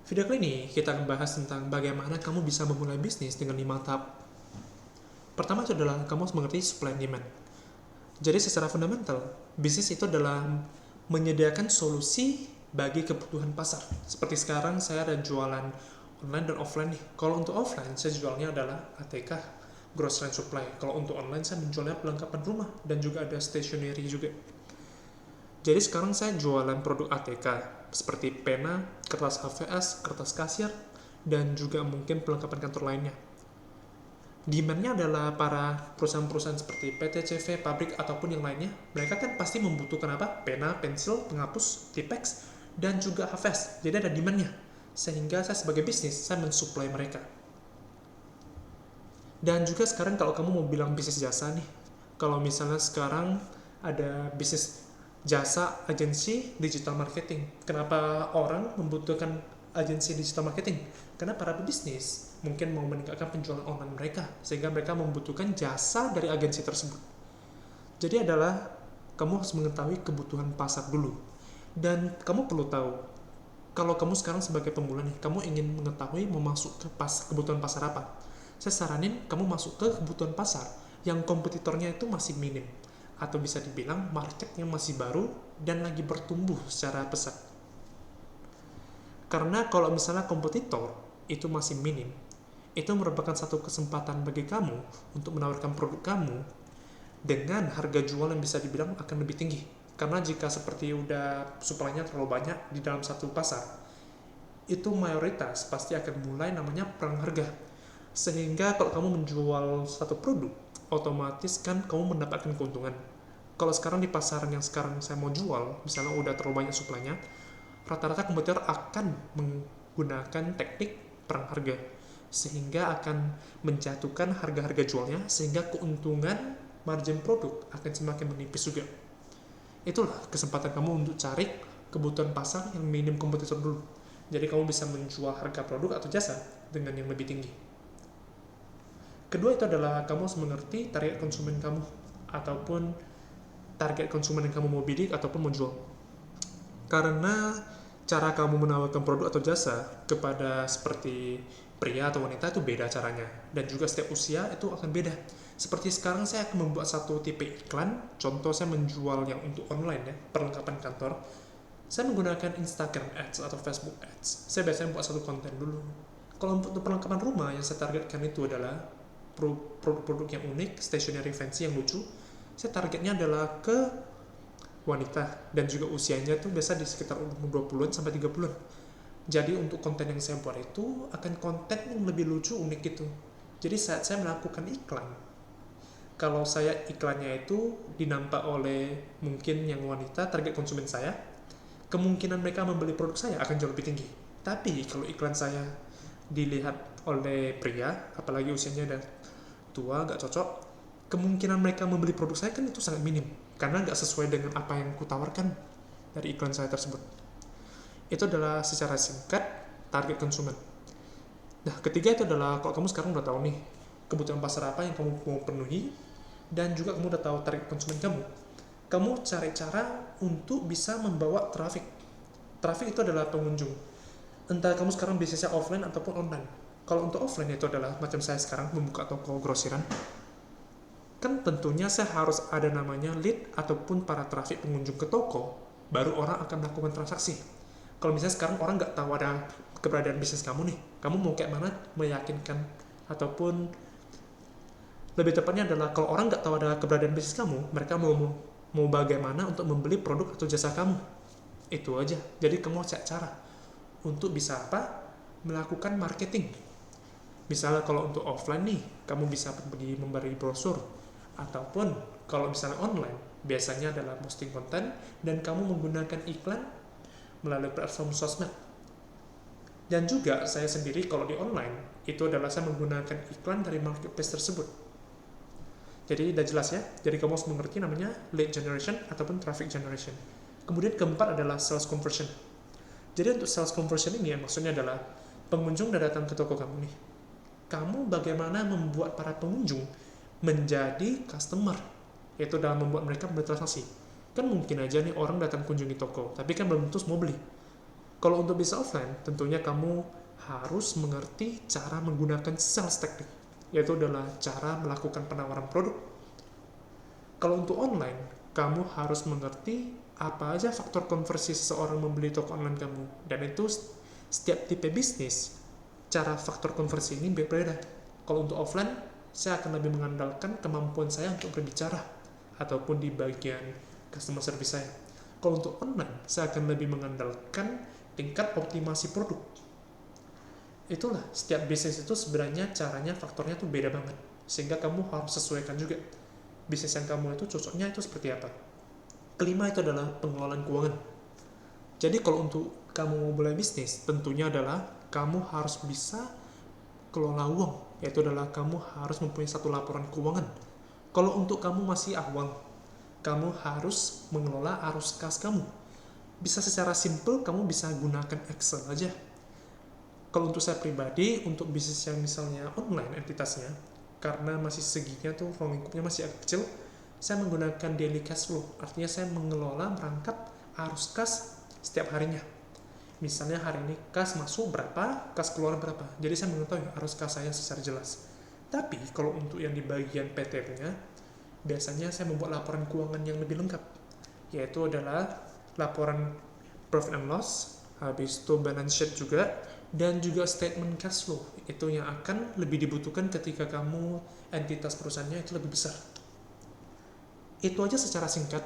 Video kali ini kita akan bahas tentang bagaimana kamu bisa memulai bisnis dengan 5 tahap. Pertama itu adalah kamu harus mengerti supply and demand. Jadi secara fundamental, bisnis itu adalah menyediakan solusi bagi kebutuhan pasar. Seperti sekarang saya ada jualan online dan offline nih. Kalau untuk offline, saya jualnya adalah ATK, grocery and supply. Kalau untuk online, saya menjualnya perlengkapan rumah dan juga ada stationery juga. Jadi sekarang saya jualan produk ATK seperti pena, kertas HVS, kertas kasir, dan juga mungkin perlengkapan kantor lainnya. Demand-nya adalah para perusahaan-perusahaan seperti PT-CV, pabrik, ataupun yang lainnya. Mereka kan pasti membutuhkan apa? Pena, pensil, penghapus, Tipex, dan juga HVS. Jadi ada demand-nya. Sehingga saya sebagai bisnis, saya mensuplai mereka. Dan juga sekarang kalau kamu mau bilang bisnis jasa nih, kalau misalnya sekarang ada bisnis jasa agensi digital marketing. Kenapa orang membutuhkan agensi digital marketing? Karena para pebisnis mungkin mau meningkatkan penjualan online mereka, sehingga mereka membutuhkan jasa dari agensi tersebut. Jadi adalah kamu harus mengetahui kebutuhan pasar dulu. Dan kamu perlu tahu, kalau kamu sekarang sebagai pemula nih, kamu ingin mengetahui mau masuk ke kebutuhan pasar apa. Saya saranin kamu masuk ke kebutuhan pasar yang kompetitornya itu masih minim, atau bisa dibilang marketnya masih baru dan lagi bertumbuh secara pesat. Karena kalau misalnya kompetitor itu masih minim, itu merupakan satu kesempatan bagi kamu untuk menawarkan produk kamu dengan harga jual yang bisa dibilang akan lebih tinggi. Karena jika seperti udah supply-nya terlalu banyak di dalam satu pasar, itu mayoritas pasti akan mulai namanya perang harga. Sehingga kalau kamu menjual satu produk, otomatis kan kamu mendapatkan keuntungan. Kalau sekarang di pasaran yang sekarang saya mau jual, misalnya udah terlalu banyak suplainya, rata-rata kompetitor akan menggunakan teknik perang harga, sehingga akan menjatuhkan harga-harga jualnya, sehingga keuntungan margin produk akan semakin menipis juga. Itulah kesempatan kamu untuk cari kebutuhan pasar yang minim kompetitor dulu. Jadi kamu bisa menjual harga produk atau jasa dengan yang lebih tinggi. Kedua itu adalah kamu harus mengerti target konsumen kamu, ataupun target konsumen yang kamu mau bidik ataupun mau jual. Karena cara kamu menawarkan produk atau jasa kepada seperti pria atau wanita itu beda caranya, dan juga setiap usia itu akan beda. Seperti sekarang saya akan membuat satu tipe iklan, contoh saya menjual yang untuk online ya, perlengkapan kantor. Saya menggunakan Instagram Ads atau Facebook Ads. Saya biasanya buat satu konten dulu. Kalau untuk perlengkapan rumah yang saya targetkan itu adalah produk-produk yang unik, stationery fancy yang lucu. Saya targetnya adalah ke wanita, dan juga usianya tuh biasa di sekitar umur 20-an sampai 30-an. Jadi untuk konten yang saya buat itu akan konten yang lebih lucu, unik gitu. Jadi saat saya melakukan iklan, kalau saya iklannya itu dinampak oleh mungkin yang wanita, target konsumen saya, kemungkinan mereka membeli produk saya akan jauh lebih tinggi. Tapi kalau iklan saya dilihat oleh pria, apalagi usianya udah tua, gak cocok, kemungkinan mereka membeli produk saya kan itu sangat minim, karena gak sesuai dengan apa yang kutawarkan dari iklan saya tersebut. Itu adalah secara singkat target konsumen. Nah, ketiga itu adalah kalau kamu sekarang udah tahu nih kebutuhan pasar apa yang kamu mau penuhi, dan juga kamu udah tahu target konsumen kamu cari cara untuk bisa membawa traffic. Traffic itu adalah pengunjung. Entah kamu sekarang bisnisnya offline ataupun online. Kalau untuk offline itu adalah macam saya sekarang membuka toko grosiran, kan tentunya saya harus ada namanya lead ataupun para traffic pengunjung ke toko, baru orang akan melakukan transaksi. Kalau misalnya sekarang orang nggak tahu ada keberadaan bisnis kamu nih, kamu mau kayak mana meyakinkan, ataupun lebih tepatnya adalah kalau orang nggak tahu ada keberadaan bisnis kamu, mereka mau bagaimana untuk membeli produk atau jasa kamu. Itu aja. Jadi kamu cari cara untuk bisa apa? Melakukan marketing. Misalnya kalau untuk offline nih, kamu bisa pergi memberi brosur, ataupun kalau misalnya online, biasanya adalah posting konten dan kamu menggunakan iklan melalui platform sosmed. Dan juga saya sendiri kalau di online, itu adalah saya menggunakan iklan dari marketplace tersebut. Jadi udah jelas ya. Jadi kamu harus mengerti namanya lead generation ataupun traffic generation. Kemudian keempat adalah sales conversion. Jadi untuk sales conversion ini ya, maksudnya adalah pengunjung udah datang ke toko kamu nih. Kamu bagaimana membuat para pengunjung menjadi customer, yaitu dalam membuat mereka bertransaksi. Kan mungkin aja nih orang datang kunjungi toko, tapi kan belum tentu mau beli. Kalau untuk bisnis offline, tentunya kamu harus mengerti cara menggunakan sales teknik, yaitu adalah cara melakukan penawaran produk. Kalau untuk online, kamu harus mengerti apa aja faktor konversi seseorang membeli toko online kamu. Dan itu setiap tipe bisnis, cara faktor konversi ini berbeda. Kalau untuk offline, saya akan lebih mengandalkan kemampuan saya untuk berbicara, ataupun di bagian customer service saya. Kalau untuk online, saya akan lebih mengandalkan tingkat optimasi produk. Itulah, setiap bisnis itu sebenarnya caranya, faktornya tuh beda banget. Sehingga kamu harus sesuaikan juga bisnis yang kamu itu cocoknya itu seperti apa. Kelima itu adalah pengelolaan keuangan. Jadi kalau untuk kamu mau mulai bisnis, tentunya adalah kamu harus bisa kelola uang, yaitu adalah kamu harus mempunyai satu laporan keuangan. Kalau untuk kamu masih awal, kamu harus mengelola arus kas kamu. Bisa secara simple, kamu bisa gunakan Excel aja. Kalau untuk saya pribadi, untuk bisnis yang misalnya online entitasnya, karena masih seginya tuh ruang lingkupnya masih agak kecil, saya menggunakan daily cash flow. Artinya saya mengelola merangkap arus kas setiap harinya. Misalnya hari ini kas masuk berapa, kas keluar berapa. Jadi saya mengetahui arus kas saya secara jelas. Tapi kalau untuk yang di bagian PT-nya, biasanya saya membuat laporan keuangan yang lebih lengkap, yaitu adalah laporan profit and loss, habis itu balance sheet juga, dan juga statement cash flow. Itu yang akan lebih dibutuhkan ketika kamu entitas perusahaannya itu lebih besar. Itu aja secara singkat